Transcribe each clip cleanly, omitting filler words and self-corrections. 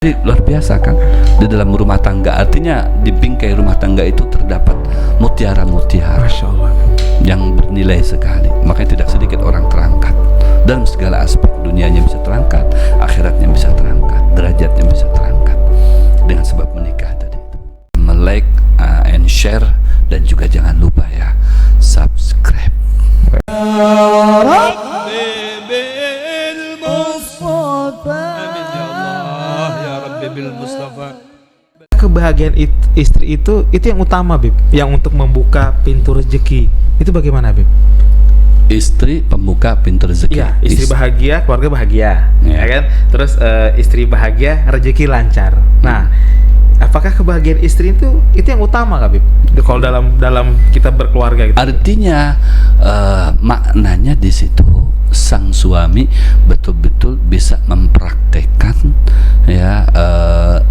Jadi luar biasa kan di dalam rumah tangga, artinya di bingkai rumah tangga itu terdapat mutiara-mutiara Masya Allah. yang bernilai sekali. Makanya tidak sedikit orang terangkat dalam segala aspek, dunianya bisa terangkat, akhiratnya bisa terangkat, derajatnya bisa terangkat dengan sebab menikah tadi. Like and share, dan juga jangan lupa ya subscribe. Kebahagiaan istri itu yang utama, Bib. Yang untuk membuka pintu rezeki. Itu bagaimana, Bib? Istri pembuka pintu rezeki. Iya, istri bahagia, keluarga bahagia, ya kan? Terus istri bahagia, rezeki lancar. Nah, apakah kebahagiaan istri itu yang utama, Kak, Bib? Kalau dalam kita berkeluarga gitu. Artinya maknanya di situ sang suami betul-betul bisa mempraktekkan ya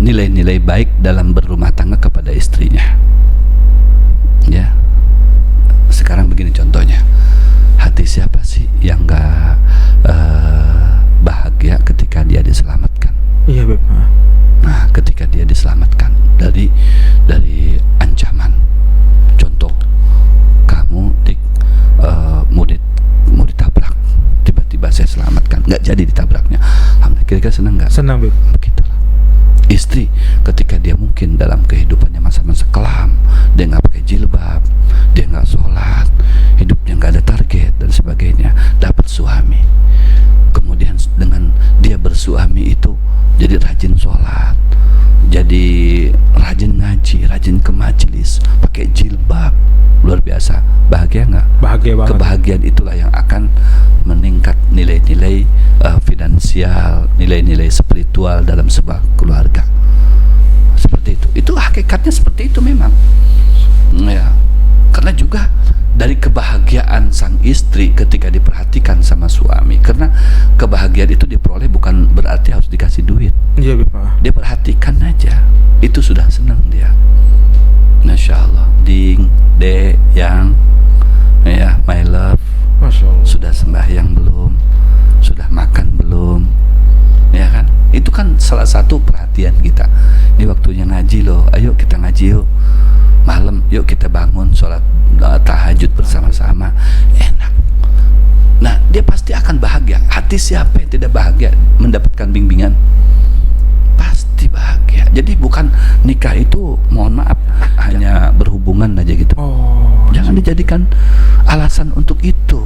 nilai-nilai baik dalam berumah tangga kepada istrinya. Ya. Sekarang begini contohnya. Hati siapa sih yang gak bahagia ketika dia diselamatkan? Iya, Beb. Nah, ketika dia diselamatkan dari ancaman. Contoh, kamu mau ditabrak, tiba-tiba saya selamatkan, nggak jadi ditabraknya. Alhamdulillah, kira-kira senang nggak? Senang, Beb. Begitulah. Istri ketika dia mungkin dalam kehidupannya masa-masa kelam, dia nggak pakai jilbab, dia nggak sholat, hidupnya nggak ada target dan sebagainya, dapat suami, kemudian dengan dia bersuami itu jadi rajin sholat, jadi rajin ngaji, rajin ke majelis, pakai jilbab, luar biasa. Bahagia nggak? Bahagia banget. Kebahagiaan itulah yang akan meningkat nilai-nilai finansial, nilai-nilai spiritual dalam sebuah keluarga. Seperti itu. Itu hakikatnya seperti itu memang. Ya. Karena juga dari kebahagiaan sang istri ketika diperhatikan sama suami, karena kebahagiaan itu diperoleh bukan berarti harus dikasih duit. Iya, Beb. Dia perhatikan aja, itu sudah senang dia. Masya Allah. Ding, de, yang, ya, my love. Masya Allah. Sudah sembahyang belum? Sudah makan belum? Ya kan? Itu kan salah satu perhatian kita. Ini waktunya ngaji loh. Ayo kita ngaji yuk. Malam yuk kita bangun sholat tahajud bersama-sama. Enak. Nah, dia pasti akan bahagia. Hati siapa yang tidak bahagia mendapatkan bimbingan? Pasti bahagia. Jadi bukan nikah itu, mohon maaf, hanya berhubungan aja gitu. Jangan dijadikan alasan untuk itu.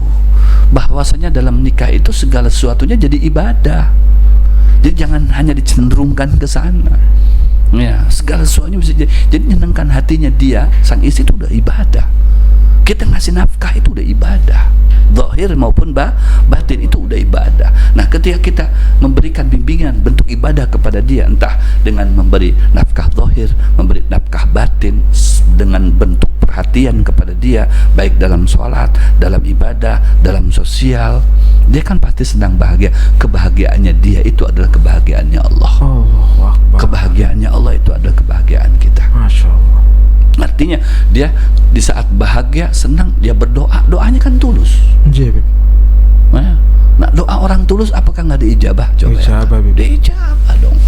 Bahwasanya dalam nikah itu segala sesuatunya jadi ibadah. Jadi jangan hanya dicenderungkan ke sana. Ya, segala sesuatunya bisa jadi menyenangkan hatinya dia, sang istri itu udah ibadah. Kita ngasih nafkah itu udah ibadah, zahir maupun batin itu udah ibadah. Nah, ketika kita memberikan bimbingan bentuk ibadah kepada dia, entah dengan memberi nafkah zahir, memberi nafkah batin, dengan bentuk perhatian kepada dia, baik dalam sholat, dalam ibadah, dalam sosial, dia kan pasti senang bahagia. Kebahagiaannya dia itu adalah kebahagiaannya Allah. Kebahagiaannya Allah itu adalah kebahagiaan kita. Masya Allah. Artinya dia di saat bahagia, senang, dia berdoa, doanya kan tulus. Iya, Beb. Nah, doa orang tulus apakah nggak diijabah? Coba Diijabah, Beb. Diijabah dong.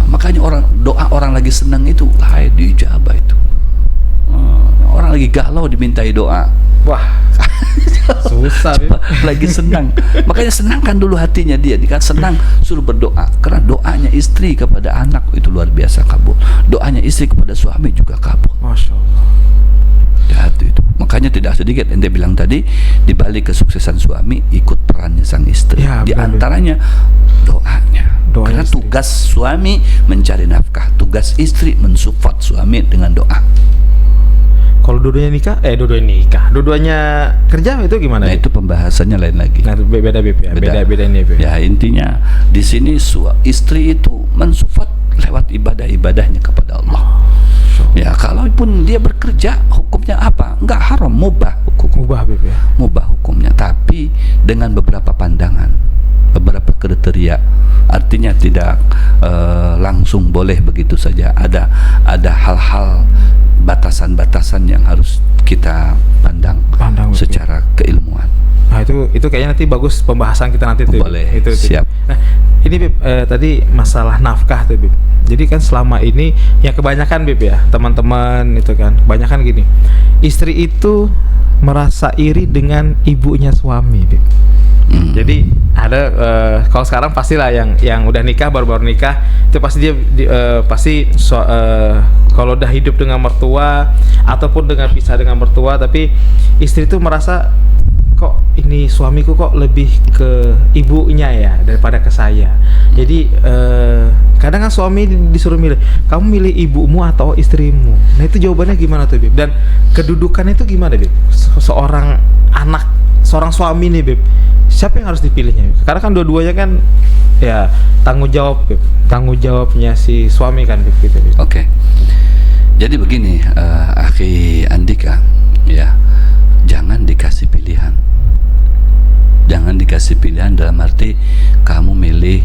Makanya doa orang lagi senang itu lah diijabah itu. Orang lagi galau dimintai doa. Wah, susah, Beb. lagi senang. Makanya senangkan dulu hatinya dia. Kan senang, suruh berdoa. Karena doanya istri kepada anak itu luar biasa kabul. Doanya istri kepada suami juga kabul. Masya Allah. Hati itu. Makanya tidak sedikit ente bilang tadi, di balik kesuksesan suami ikut perannya sang istri. Ya, di benar, antaranya doanya. Karena istri. tugas suami mencari nafkah, tugas istri mensupport suami dengan doa. Kalau dua-duanya kerja itu gimana? Nah, itu pembahasannya lain lagi. Nah, beda, Beb, ya. Beda ini, Beb. Ya, intinya di sini istri itu mensupport lewat ibadah-ibadahnya kepada Allah. Ya, kalaupun dia bekerja, hukumnya apa? Enggak haram, mubah hukum. Mubah, Beb, ya. Mubah hukumnya, tapi dengan beberapa pandangan, beberapa kriteria. Artinya tidak langsung boleh begitu saja. Ada hal-hal, batasan-batasan yang harus kita pandang secara keilmuan. Nah, itu kayaknya nanti bagus pembahasan kita nanti tuh. Boleh, Itu. siap. Nah, Ini Bib, tadi masalah nafkah tuh Bib. Jadi kan selama ini yang kebanyakan Bib ya, teman-teman itu kan, kebanyakan gini. Istri itu merasa iri dengan ibunya suami Bib. Jadi ada kalau sekarang pastilah yang udah nikah baru-baru nikah itu pasti dia kalau udah hidup dengan mertua ataupun dengan pisah dengan mertua, tapi istri itu merasa kok ini suamiku kok lebih ke ibunya ya daripada ke saya. Jadi kadang kan suami disuruh milih, kamu milih ibumu atau istrimu. Nah itu jawabannya gimana tuh Bib? Dan kedudukannya itu gimana Bib? Seorang anak, seorang suami nih Bib, siapa yang harus dipilihnya Bib? Karena kan dua-duanya kan ya tanggung jawab Bib, tanggung jawabnya si suami kan Bib, gitu Bib. Oke. Jadi begini, Akhi Andika, ya, jangan dikasih pilihan. Jangan dikasih pilihan dalam arti kamu milih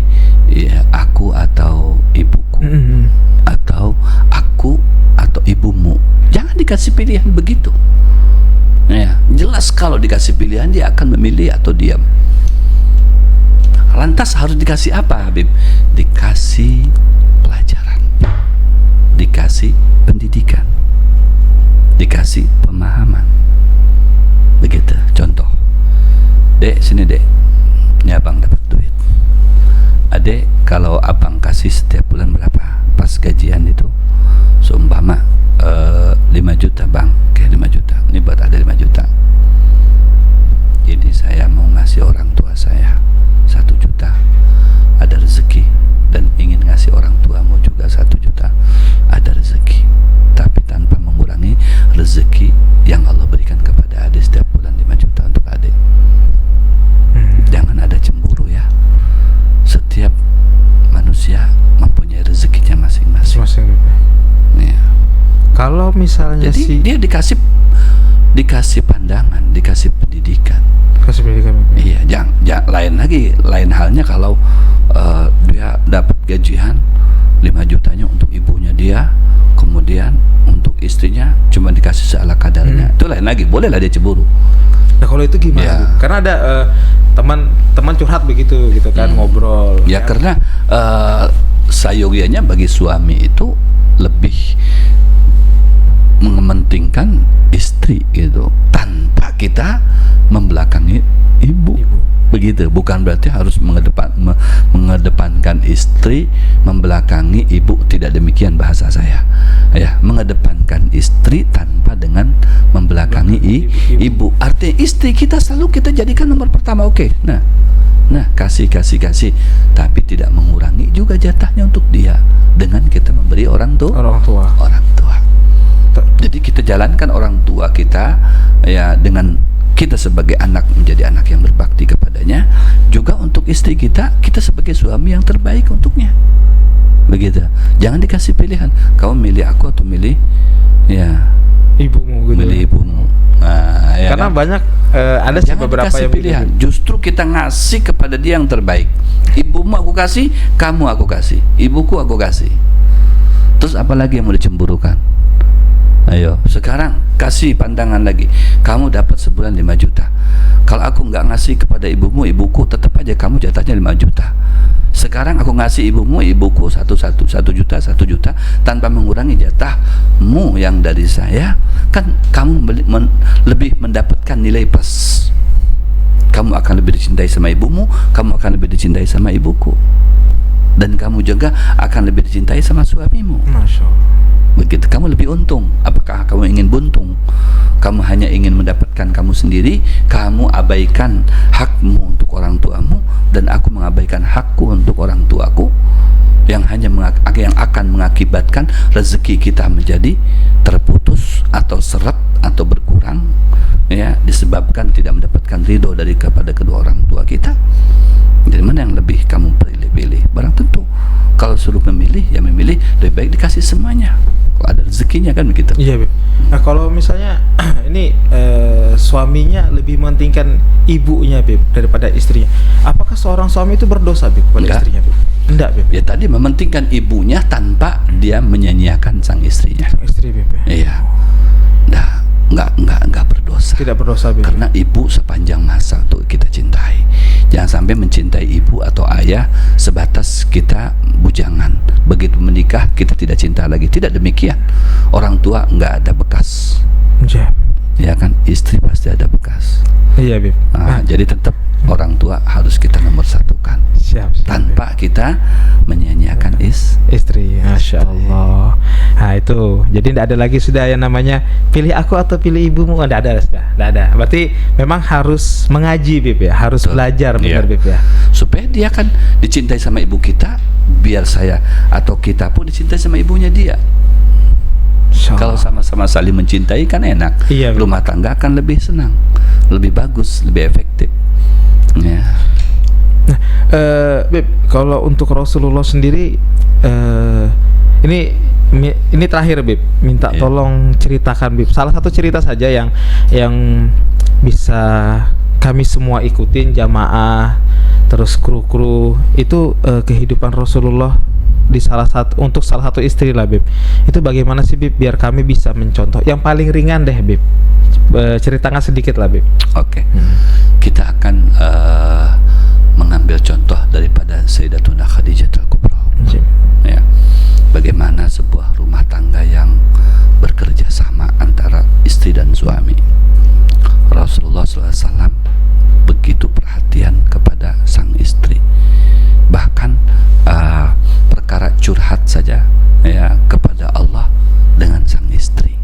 ya, aku atau ibuku, atau aku atau ibumu. Jangan dikasih pilihan begitu. Ya, jelas kalau dikasih pilihan dia akan memilih atau diam. Lantas harus dikasih apa, Habib? Dikasih pelajaran, dikasih pendidikan, dikasih pemahaman. Begitu. Contoh, Dek, sini Dek, ini abang dapat duit. Adek, kalau abang kasih setiap bulan berapa? Pas gajian itu seumpama 5 juta bang, kayak 5 juta. Ini buat ada 5 juta. Ini saya mau ngasih orang tua saya 1 juta. Ada rezeki. Dan ingin ngasih orang tuamu juga 1 juta. Ada rezeki. Tapi tanpa mengurangi rezeki yang Allah berikan kepada adek setiap bulan 5 juta untuk adek. Jangan ada cemburu ya. Setiap manusia mempunyai rezekinya masing-masing. Ya. Kalau misalnya jadi dia dikasih pandangan, dikasih pendidikan. Kasih pendidikan. Iya, jangan lain halnya kalau dia dapat gajian 5 jutanya untuk ibunya dia, kemudian untuk istrinya cuma dikasih seala kadarnya. Itu lain lagi, bolehlah dia cemburu. Nah kalau itu gimana? Ya. Karena ada teman curhat begitu gitu kan, ngobrol. Ya kan? Karena sayogianya bagi suami itu lebih mementingkan istri gitu, tanpa kita membelakangi ibu. Begitu, bukan berarti harus mengedepankan istri membelakangi ibu, tidak demikian bahasa saya. Ya, mengedepankan istri tanpa dengan membelakangi ibu. Artinya istri kita selalu kita jadikan nomor pertama, oke. Nah, kasih, tapi tidak mengurangi juga jatahnya untuk dia dengan kita memberi orang tua. Jadi kita jalankan orang tua kita ya, dengan kita sebagai anak menjadi anak yang berbakti kepadanya, juga untuk istri kita sebagai suami yang terbaik untuknya. Begitu. Jangan dikasih pilihan, kamu milih aku atau milih ya ibumu gitu. Milih ibumu. Nah, ya karena kan? Banyak ada sih beberapa yang pilihan. Justru kita ngasih kepada dia yang terbaik. Ibumu aku kasih, kamu aku kasih, ibuku aku kasih. Terus apalagi yang mau dicemburukan? Ayo, sekarang kasih pandangan lagi. Kamu dapat sebulan 5 juta. Kalau aku nggak ngasih kepada ibumu, ibuku, tetap aja kamu jatahnya 5 juta. Sekarang aku ngasih ibumu, ibuku 1 juta tanpa mengurangi jatahmu yang dari saya. Kan kamu lebih mendapatkan nilai plus. Kamu akan lebih dicintai sama ibumu, kamu akan lebih dicintai sama ibuku. Dan kamu juga akan lebih dicintai sama suamimu. Masya Allah. Begitu, kamu lebih untung. Apakah kamu ingin buntung? Kamu hanya ingin mendapatkan kamu sendiri, kamu abaikan hakmu untuk orang tuamu, dan aku mengabaikan hakku untuk orang tuaku, yang akan mengakibatkan rezeki kita menjadi terputus atau seret atau berkurang, ya, disebabkan tidak mendapatkan ridho kepada kedua orang tua kita. Jadi mana yang lebih kamu pilih? Barang tentu kalau suruh memilih, ya memilih lebih baik dikasih semuanya. Kalau ada rezekinya kan begitu. Iya, Beb. Nah kalau misalnya ini suaminya lebih mementingkan ibunya, Beb, daripada istrinya, apakah seorang suami itu berdosa, Beb, pada istrinya, Beb? Enggak, Beb. Ya tadi mementingkan ibunya tanpa dia menyanyiakan sang istrinya. Sang istri, Beb. Iya. Nah, nggak berdosa. Tidak berdosa, Bib. Karena ibu sepanjang masa untuk kita cintai. Jangan sampai mencintai ibu atau ayah sebatas kita bujangan. Begitu menikah kita tidak cinta lagi. Tidak demikian. Orang tua nggak ada bekas. Ya. Ya kan, istri pasti ada bekas. Iya, Bib. Jadi tetap orang tua harus kita nomor satukan. Siap. Tanpa kita menyanyiakan istri. Masya Allah. Nah itu, jadi tidak ada lagi sudah yang namanya pilih aku atau pilih ibumu. Tidak ada, sudah. Tidak ada. Berarti memang harus mengaji, Bib ya. Harus belajar, benar, Bib ya. Supaya dia kan dicintai sama ibu kita, biar saya atau kita pun dicintai sama ibunya dia. Kalau sama-sama saling mencintai kan enak. Iya, rumah tangga akan lebih senang, lebih bagus, lebih efektif. Ya. Nah, Bib, kalau untuk Rasulullah sendiri, ini terakhir, Bib, minta tolong ceritakan, Bib, salah satu cerita saja yang bisa kami semua ikutin, jamaah, terus kru-kru itu, kehidupan Rasulullah di salah satu istri lah, Bib. Itu bagaimana sih, Bib, biar kami bisa mencontoh yang paling ringan deh, Bib. Ceritakan sedikit lah, Bib. Oke. Kita akan mengambil contoh daripada Sayyidatuna Khadijatul Kubra. Ya. Bagaimana sebuah rumah tangga yang bekerja sama antara istri dan suami. Rasulullah SAW begitu perhatian kepada sang istri. Bahkan perkara curhat saja ya kepada Allah dengan sang istri.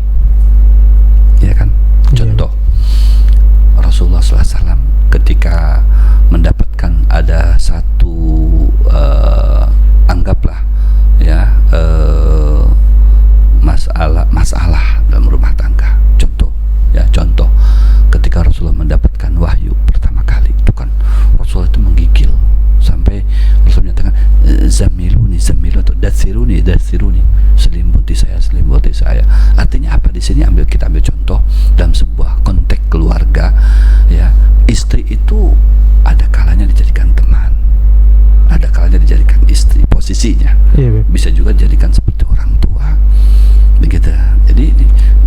Ya kan? Contoh, Rasulullah SAW ketika mendapatkan ada satu anggaplah ya masalah dalam rumah tangga. Contoh ketika Rasulullah mendapatkan wahyu pertama kali, itu kan Rasulullah itu menggigil sampai Rasulullah menyatakan zamiluni atau dasiruni, selimuti saya. Artinya apa? Di sini kita ambil contoh dalam sebuah konteks keluarga ya. Istri itu ada kalanya dijadikan teman, ada kalanya dijadikan istri posisinya. Bisa juga dijadikan seperti orang tua begitu. Jadi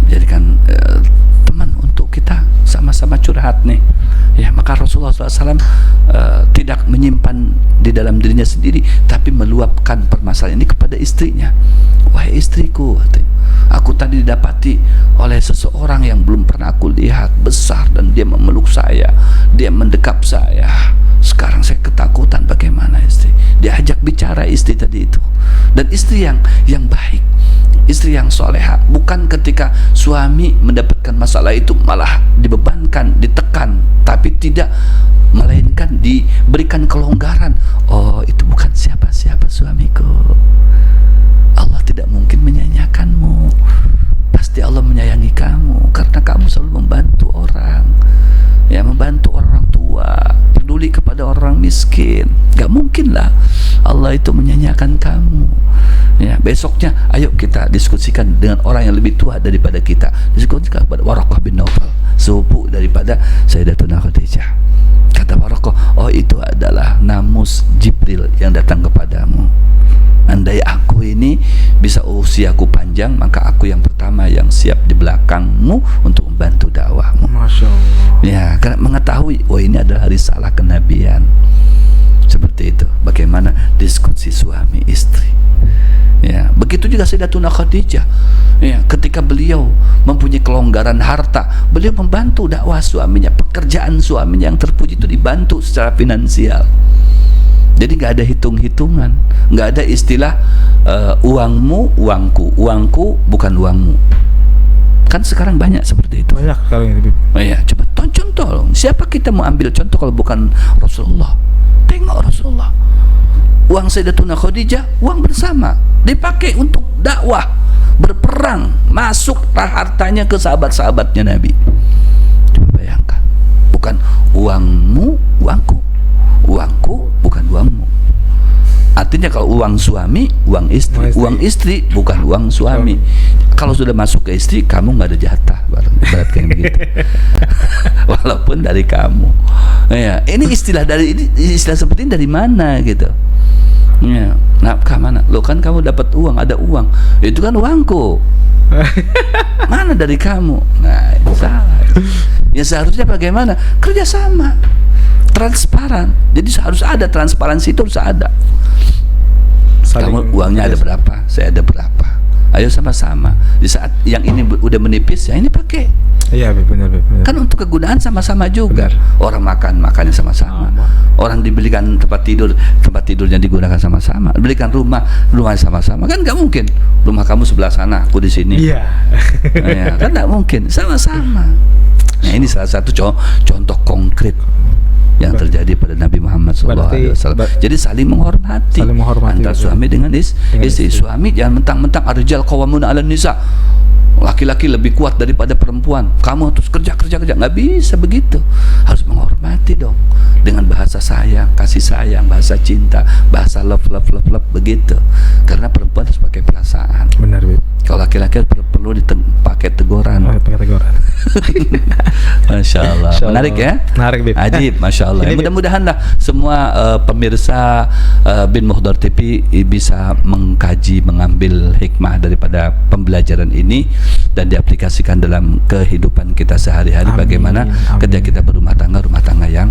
dijadikan teman untuk kita sama-sama curhat nih ya. Maka Rasulullah SAW tidak menyimpan di dalam dirinya sendiri, tapi meluapkan permasalahan ini kepada istrinya. Wahai istriku, aku tadi didapati oleh seseorang yang belum pernah aku lihat, besar, dan dia memeluk saya, dia mendekap saya. Sekarang saya ketakutan, bagaimana istri? Diajak bicara istri tadi itu, dan istri yang baik, istri yang soleha. Bukan ketika suami mendapatkan masalah itu malah dibebankan, ditekan, tapi tidak, melainkan diberikan kelonggaran. Oh, itu bukan siapa-siapa suamiku. Allah tidak mungkin menyanyiakanmu. Pasti Allah menyayangi kamu karena kamu selalu membantu orang, ya, membantu orang tua, peduli kepada orang miskin. Gak mungkin lah Allah itu menyanyiakan kamu. Ya, besoknya ayo kita diskusikan dengan orang yang lebih tua daripada kita. Diskusikan kepada Waraqah bin Naufal, sepupu daripada Sayyidatuna Khadijah. Kata Waraqah, oh itu adalah namus Jibril yang datang kepadamu. Andai aku ini bisa usiaku panjang, maka aku yang pertama yang siap di belakangmu untuk membantu dakwahmu. Masya Allah. Ya, karena mengetahui, oh ini adalah risalah kenabian. Seperti itu. Bagaimana diskusi suami istri. Ya, begitu juga Sayyidatuna Khadijah. Ya, ketika beliau mempunyai kelonggaran harta, beliau membantu dakwah suaminya, pekerjaan suaminya yang terpuji itu dibantu secara finansial. Jadi nggak ada hitung-hitungan, nggak ada istilah uangmu, uangku bukan uangmu. Kan sekarang banyak seperti itu. Banyak sekali ini. Oh iya, coba contoh. Siapa kita mau ambil contoh kalau bukan Rasulullah? Tengok Rasulullah. Uang Sayyidatuna Khadijah, uang bersama, dipakai untuk dakwah, berperang, masuk hartanya ke sahabat-sahabatnya Nabi. Coba bayangkan, bukan uangmu, uangku bukan uangmu. Artinya kalau uang suami, uang istri bukan uang suami. Kalau sudah masuk ke istri, kamu nggak ada jatah. sabar. Berat kayak begitu. Walaupun dari kamu. Ya, ini istilah seperti ini dari mana gitu? Ya, nafkah mana? Lo kan kamu dapat uang, ada uang. Itu kan uangku. Mana dari kamu? Nah, itu salah. Ya seharusnya bagaimana? Kerjasama, transparan. Jadi harus ada transparansi, itu harus ada. Kamu uangnya ada berapa? Saya ada berapa? Ayo sama-sama. Di saat yang ini udah menipis, ya ini pakai. Iya, benar. Kan untuk kegunaan sama-sama juga. Benar. Orang makannya sama-sama. Orang dibelikan tempat tidurnya digunakan sama-sama. Belikan rumahnya sama-sama. Kan nggak mungkin. Rumah kamu sebelah sana, aku di sini. Iya. Ya, kan nggak mungkin. Sama-sama. Nah, ini salah satu contoh konkret yang terjadi pada Nabi Muhammad SAW. Jadi saling menghormati antara suami dengan istri. Suami jangan mentang-mentang ar-rijal qawwamuna 'alan nisa. Laki-laki lebih kuat daripada perempuan. Kamu harus kerja. Nggak bisa begitu. Harus menghormati dong. Dengan bahasa sayang, kasih sayang, bahasa cinta, bahasa love begitu. Karena perempuan harus pakai perasaan. Benar, Bib. Kalau laki-laki perlu pakai teguran. Masya Allah. Menarik ya? Menarik, Bib. Ajib, Masya Allah. Mudah-mudahan lah semua pemirsa Bin Muhdar TV bisa mengkaji, mengambil hikmah daripada pembelajaran ini dan diaplikasikan dalam kehidupan kita sehari-hari. Bagaimana ketika kita berumah tangga yang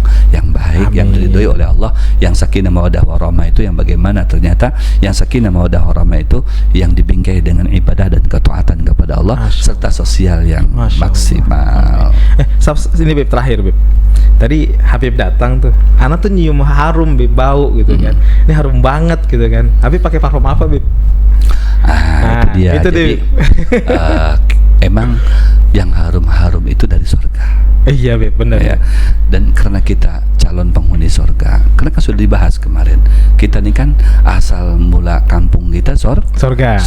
baik, yang diridhoi oleh Allah, yang sakinah mawaddah warahmah itu yang bagaimana ternyata yang sakinah mawaddah warahmah itu yang dibingkai dengan ibadah dan ketaatan kepada Allah serta sosial yang maksimal. Ini Bib, terakhir Bib. Tadi Habib datang tuh, anak tuh nyium harum Bib, bau gitu kan. Ini harum banget gitu kan. Habib pakai parfum apa Bib? Itu dia. Itu jadi emang yang harum-harum itu dari surga. Iya Bib, benar ya. Dan karena kita calon penghuni surga, karena kan sudah dibahas kemarin, kita ini kan asal mula kampung kita surga.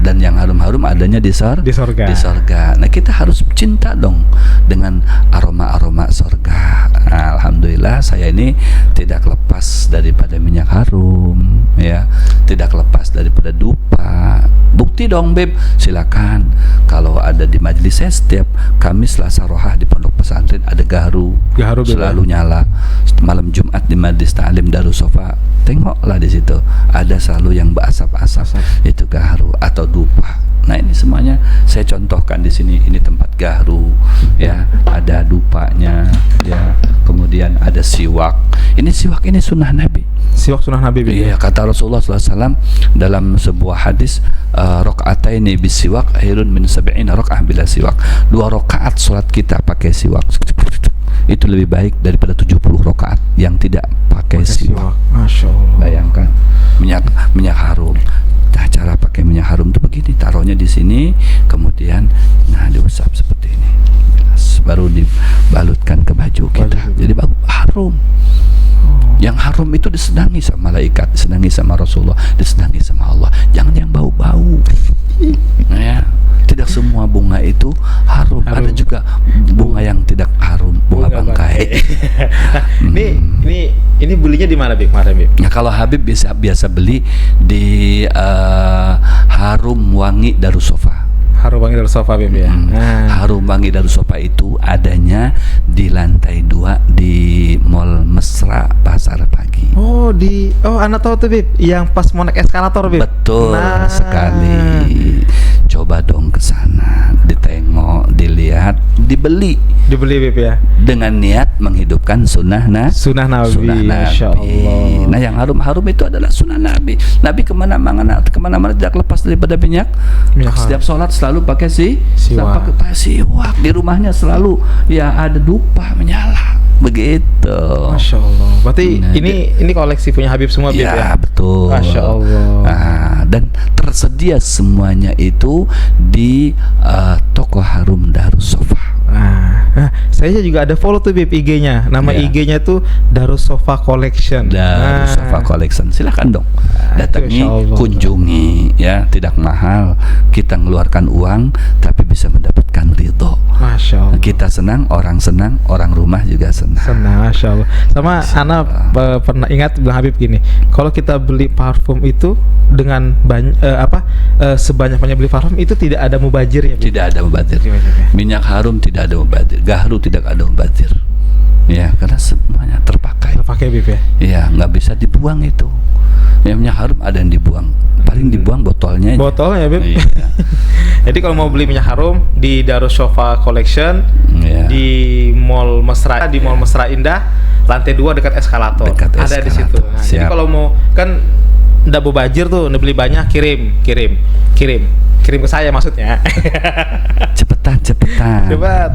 Dan yang harum-harum adanya di surga. Nah kita harus cinta dong dengan aroma-aroma surga. Nah, alhamdulillah saya ini tidak lepas daripada minyak harum, ya, tidak lepas daripada dupa. Bukti dong Beb, silakan kalau ada di majelis saya setiap Kamis, Selasa, Rohah di pondok pesantren ada gaharu selalu nyala. Malam Jumat di majelis ta'lim Darus Sofa, tengoklah di situ ada selalu yang berasap-asap, itu gaharu atau dupa. Nah ini semuanya saya contohkan di sini. Ini tempat gaharu, ya, ada dupanya, ya, kemudian ada siwak. Ini siwak ini sunnah Nabi. Siwak sunnah Nabi. Iya, kata Rasulullah SAW dalam sebuah hadis, rakaataini bisiwak khairun min 70 rakaah bila siwak. 2 rakaat salat kita pakai siwak itu lebih baik daripada 70 rakaat yang tidak pakai siwak. Masya Allah. Bayangkan minyak harum. Nah, cara pakai minyak harum itu begini, taruhnya di sini, kemudian diusap seperti ini, baru dibalutkan ke baju kita. Jadi harum. Yang harum itu disenangi sama malaikat, disenangi sama Rasulullah, disenangi sama Allah. Jangan yang bau-bau. Ya, tidak semua bunga itu harum. Ada juga bunga yang tidak harum, bunga bangkai. Ini belinya di mana, Bib? Nah, kalau Habib biasa beli di Harum Wangi Darus Sofa. Harum Wangi Darus Sofa, Bib, ya. Harum Wangi Darus Sofa itu adanya di lantai 2 di Mall Mesra Pasar Pagi. Anak tahu tuh Bib, yang pas mau naik eskalator Bib. Betul sekali. Coba dong ke sana, ditengok, dilihat, dibeli Bib ya. Dengan niat menghidupkan sunnah Nabi. Masya Allah. Nah yang harum-harum itu adalah sunnah Nabi. Nabi kemana-mana tidak lepas daripada minyak. Setiap sholat selalu pakai siwak. Di rumahnya selalu ya ada dupa menyala. Begitu. Masya Allah. Berarti ini koleksi punya Habib semua Bib ya? Betul. Masya Allah. Dan tersedia semuanya itu di toko Harum Darus Sofa. Saya juga ada follow tuh Bib IG-nya. Nama IG-nya tuh Darus Sofa Collection. Darus Sofa Collection. Silakan dong. Datangi, kunjungi, ya, tidak mahal. Kita mengeluarkan uang tapi bisa mendapatkan ridho. Masya Allah. Kita senang, orang rumah juga senang. Senang, Masya Allah. Sama Masya Ana Allah. pernah ingat bilang Habib gini, kalau kita beli parfum itu dengan sebanyak-banyak beli parfum itu tidak ada mubazir ya, Bib? Tidak ada mubazir. Minyak harum tidak ada mubazir, gahru tidak ada mubazir. Ya, karena semuanya terpakai. Terpakai, Bib ya. Iya, nggak bisa dibuang itu. Yang minyak harum ada yang dibuang, paling dibuang botolnya. Botolnya, Bib. Iya. Jadi kalau mau beli minyak harum di Darussofa Collection, Iya. di Mall Mesra, Indah, lantai 2 dekat eskalator. Dekat Ada di situ. eskalator. Nah, jadi Siap. kalau mau kan ndak bubajir tuh, ndak beli banyak, kirim ke saya maksudnya. Cepetan. Coba,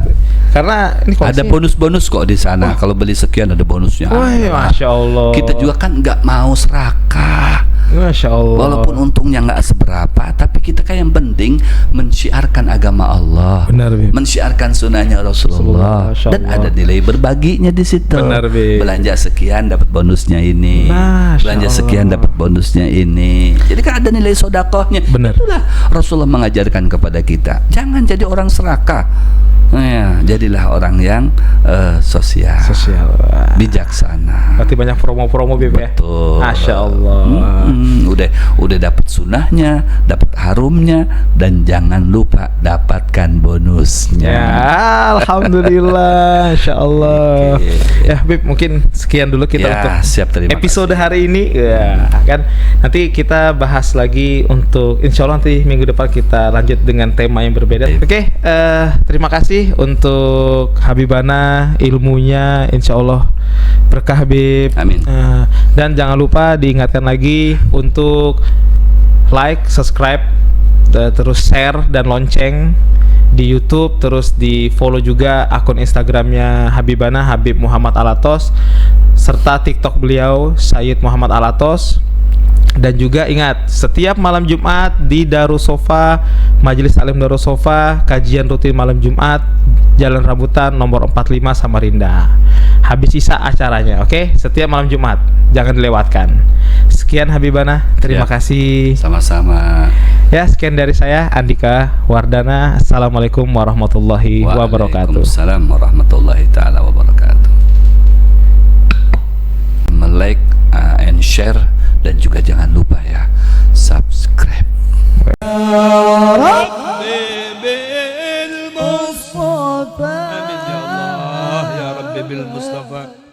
karena ini Ada bonus-bonus kok di sana. Kalau beli sekian ada bonusnya. Wah, Masya Allah. Kita juga kan nggak mau serakah. Masya Allah. Walaupun untungnya nggak seberapa, tapi kita kan yang penting mensyiarkan agama Allah, Benar, Bib. mensyiarkan sunnahnya Rasulullah, Masya dan Allah. ada nilai berbaginya di situ. Benar, Bib. Belanja sekian dapat bonusnya ini, Masya belanja Allah. sekian dapat bonusnya ini. Jadi kan ada nilai sodakohnya. Benar. Itulah Rasulullah mengajarkan kepada kita. Jangan jadi orang serakah. Ya, jadilah orang yang sosial, bijaksana. Berarti banyak promo-promo, Bib ya. Betul. Masya Allah. Udah dapat sunahnya, dapat harumnya, dan jangan lupa dapatkan bonusnya. Ya, alhamdulillah, Insya Allah. Oke. Ya, Bib, mungkin sekian dulu kita Ya, untuk siap, terima episode kasih. hari ini. Ya, kan nanti kita bahas lagi untuk, insya Allah nanti minggu depan kita lanjut dengan tema yang berbeda. Baik. Oke, terima kasih untuk Habibana, ilmunya, insya Allah berkah, Habib. Amin. Dan jangan lupa diingatkan lagi untuk like, subscribe, terus share dan lonceng di YouTube, terus di follow juga akun Instagramnya Habibana, Habib Muhammad Alatos, serta TikTok beliau Sayyid Muhammad Alatos. Dan juga ingat, setiap malam Jumat di Darussofa, Majelis Taklim Darussofa, kajian rutin malam Jumat, Jalan Rambutan nomor 45 Samarinda. Habis sisa acaranya, oke? Setiap malam Jumat, jangan dilewatkan. Sekian Habibana, terima Ya. kasih. Sama-sama. Ya, sekian dari saya Andika Wardana. Assalamualaikum warahmatullahi wabarakatuh. Waalaikumsalam warahmatullahi taala wabarakatuh. Like and share, dan juga jangan lupa ya subscribe. بالمصطفى آمين يا الله يا ربي بالمصطفى